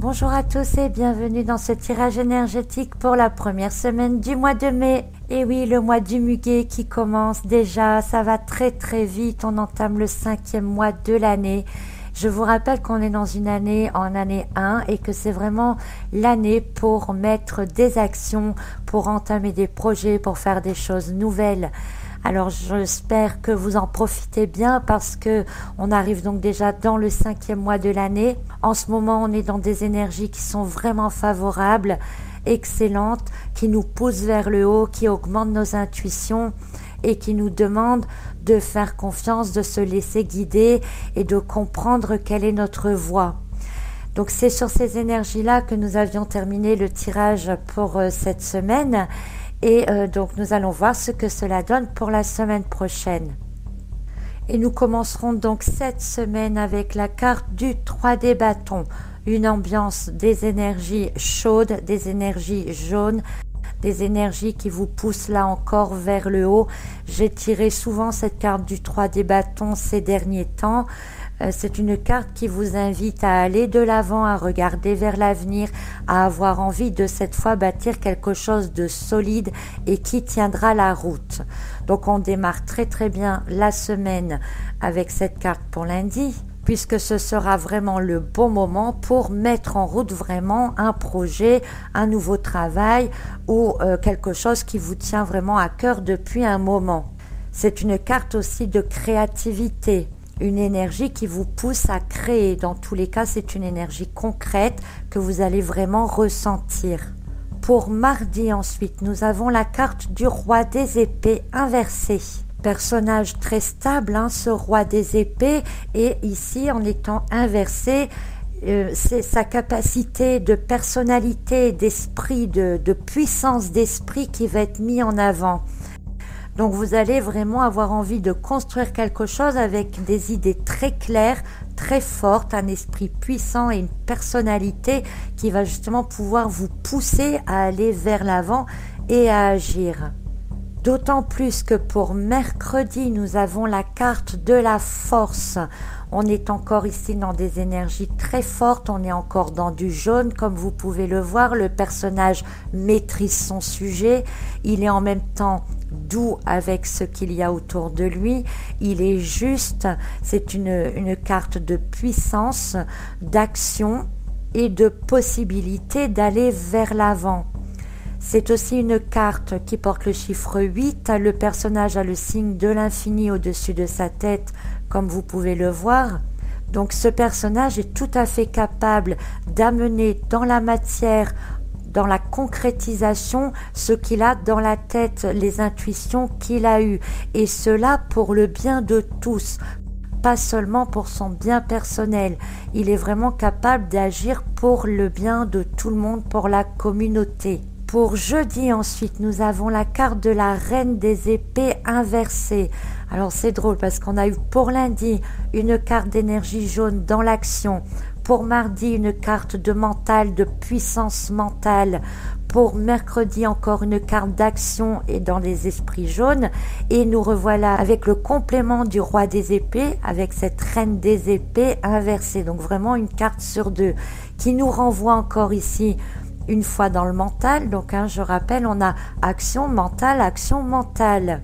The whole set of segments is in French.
Bonjour à tous et bienvenue dans ce tirage énergétique pour la première semaine du mois de mai. Et oui, le mois du muguet qui commence déjà, ça va très très vite, on entame le 5e mois de l'année. Je vous rappelle qu'on est dans une année en année 1 et que c'est vraiment l'année pour mettre des actions, pour entamer des projets, pour faire des choses nouvelles. Alors j'espère que vous en profitez bien parce que on arrive donc déjà dans le 5e mois de l'année. En ce moment, on est dans des énergies qui sont vraiment favorables, excellentes, qui nous poussent vers le haut, qui augmentent nos intuitions et qui nous demandent de faire confiance, de se laisser guider et de comprendre quelle est notre voie. Donc c'est sur ces énergies-là que nous avions terminé le tirage pour cette semaine. Et donc nous allons voir ce que cela donne pour la semaine prochaine. Et nous commencerons donc cette semaine avec la carte du 3 des bâtons. Une ambiance des énergies chaudes, des énergies jaunes, des énergies qui vous poussent là encore vers le haut. J'ai tiré souvent cette carte du 3 des bâtons ces derniers temps. C'est une carte qui vous invite à aller de l'avant, à regarder vers l'avenir, à avoir envie de cette fois bâtir quelque chose de solide et qui tiendra la route. Donc on démarre très très bien la semaine avec cette carte pour lundi, puisque ce sera vraiment le bon moment pour mettre en route vraiment un projet, un nouveau travail ou quelque chose qui vous tient vraiment à cœur depuis un moment. C'est une carte aussi de créativité. Une énergie qui vous pousse à créer. Dans tous les cas, c'est une énergie concrète que vous allez vraiment ressentir. Pour mardi ensuite, nous avons la carte du roi des épées inversée. Personnage très stable, ce roi des épées, et ici en étant inversé, c'est sa capacité de personnalité, d'esprit, de puissance d'esprit qui va être mise en avant. Donc vous allez vraiment avoir envie de construire quelque chose avec des idées très claires, très fortes, un esprit puissant et une personnalité qui va justement pouvoir vous pousser à aller vers l'avant et à agir. D'autant plus que pour mercredi, nous avons la carte de la force. On est encore ici dans des énergies très fortes, on est encore dans du jaune, comme vous pouvez le voir. Le personnage maîtrise son sujet, il est en même temps doux avec ce qu'il y a autour de lui, il est juste, c'est une carte de puissance, d'action et de possibilité d'aller vers l'avant. C'est aussi une carte qui porte le chiffre 8, le personnage a le signe de l'infini au-dessus de sa tête, comme vous pouvez le voir. Donc ce personnage est tout à fait capable d'amener dans la matière, dans la concrétisation, ce qu'il a dans la tête, les intuitions qu'il a eues. Et cela pour le bien de tous, pas seulement pour son bien personnel. Il est vraiment capable d'agir pour le bien de tout le monde, pour la communauté. Pour jeudi ensuite, nous avons la carte de la reine des épées inversée. Alors c'est drôle parce qu'on a eu pour lundi une carte d'énergie jaune dans l'action. Pour mardi, une carte de mental, de puissance mentale. Pour mercredi, encore une carte d'action et dans les esprits jaunes. Et nous revoilà avec le complément du roi des épées, avec cette reine des épées inversée. Donc vraiment une carte sur deux qui nous renvoie encore ici une fois dans le mental. Donc je rappelle, on a action mentale, action mentale.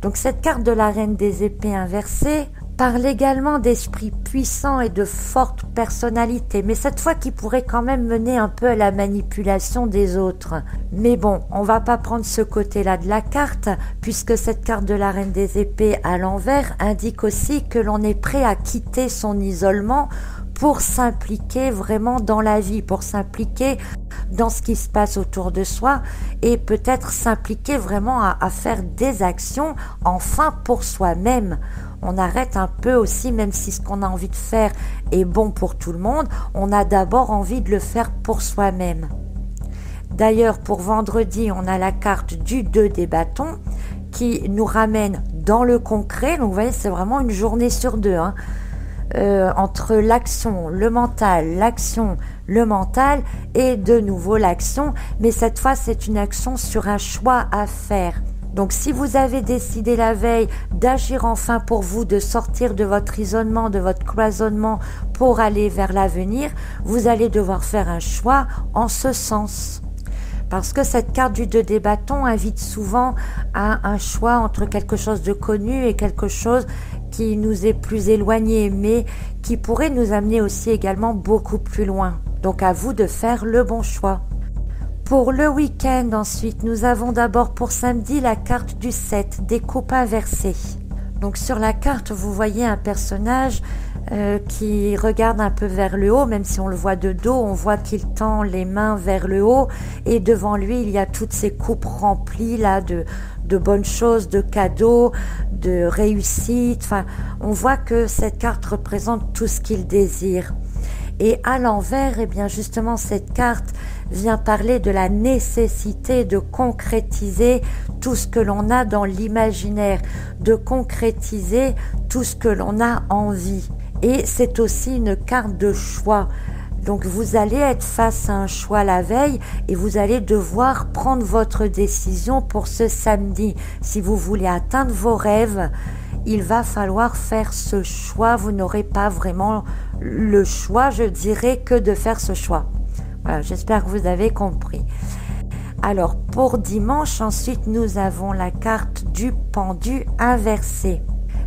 Donc cette carte de la reine des épées inversée parle également d'esprit puissant et de forte personnalité, mais cette fois qui pourrait quand même mener un peu à la manipulation des autres. Mais bon, on va pas prendre ce côté-là de la carte, puisque cette carte de la reine des épées à l'envers indique aussi que l'on est prêt à quitter son isolement pour s'impliquer vraiment dans la vie, pour s'impliquer dans ce qui se passe autour de soi et peut-être s'impliquer vraiment à faire des actions enfin pour soi-même. On arrête un peu aussi, même si ce qu'on a envie de faire est bon pour tout le monde, on a d'abord envie de le faire pour soi-même. D'ailleurs, pour vendredi, on a la carte du 2 des bâtons qui nous ramène dans le concret. Donc vous voyez, c'est vraiment une journée sur deux, entre l'action, le mental et de nouveau l'action. Mais cette fois, c'est une action sur un choix à faire. Donc si vous avez décidé la veille d'agir enfin pour vous, de sortir de votre isolement, de votre cloisonnement pour aller vers l'avenir, vous allez devoir faire un choix en ce sens. Parce que cette carte du 2 des bâtons invite souvent à un choix entre quelque chose de connu et quelque chose qui nous est plus éloigné, mais qui pourrait nous amener aussi également beaucoup plus loin. Donc à vous de faire le bon choix. Pour le week-end ensuite, nous avons d'abord pour samedi la carte du 7, des coupes inversées. Donc sur la carte, vous voyez un personnage qui regarde un peu vers le haut, même si on le voit de dos, on voit qu'il tend les mains vers le haut et devant lui, il y a toutes ces coupes remplies là de bonnes choses, de cadeaux, de réussite. Enfin, on voit que cette carte représente tout ce qu'il désire. Et à l'envers, eh bien justement, cette carte vient parler de la nécessité de concrétiser tout ce que l'on a dans l'imaginaire, de concrétiser tout ce que l'on a envie. Et c'est aussi une carte de choix. Donc vous allez être face à un choix la veille et vous allez devoir prendre votre décision pour ce samedi. Si vous voulez atteindre vos rêves, il va falloir faire ce choix. Vous n'aurez pas vraiment le choix, je dirais, que de faire ce choix. Voilà, j'espère que vous avez compris. Alors pour dimanche, ensuite, nous avons la carte du pendu inversé.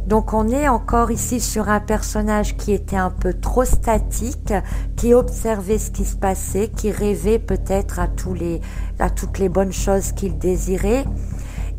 Donc on est encore ici sur un personnage qui était un peu trop statique, qui observait ce qui se passait, qui rêvait peut-être à toutes les bonnes choses qu'il désirait.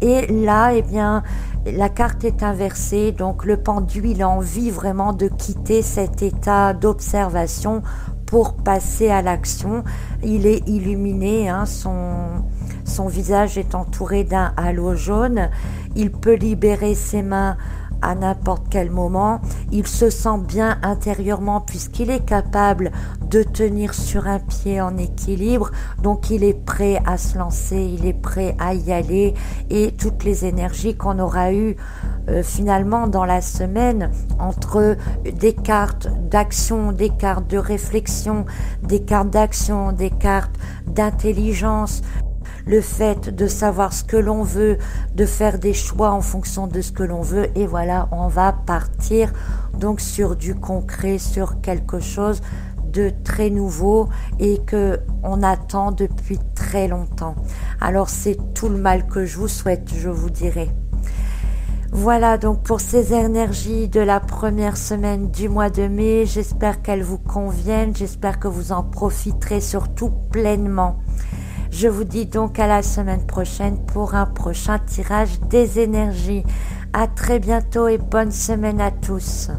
Et là, eh bien, la carte est inversée, donc le pendu, il a envie vraiment de quitter cet état d'observation pour passer à l'action. Il est illuminé, hein, son visage est entouré d'un halo jaune. Il peut libérer ses mains à n'importe quel moment. Il se sent bien intérieurement puisqu'il est capable de tenir sur un pied en équilibre. Donc il est prêt à se lancer, il est prêt à y aller. Et toutes les énergies qu'on aura eues finalement dans la semaine, entre des cartes d'action, des cartes de réflexion, des cartes d'action, des cartes d'intelligence, le fait de savoir ce que l'on veut, de faire des choix en fonction de ce que l'on veut, et voilà, on va partir donc sur du concret, sur quelque chose de très nouveau et que on attend depuis très longtemps. Alors c'est tout le mal que je vous souhaite, je vous dirais. Voilà donc pour ces énergies de la première semaine du mois de mai. J'espère qu'elles vous conviennent, j'espère que vous en profiterez surtout pleinement. Je vous dis donc à la semaine prochaine pour un prochain tirage des énergies. À très bientôt et bonne semaine à tous.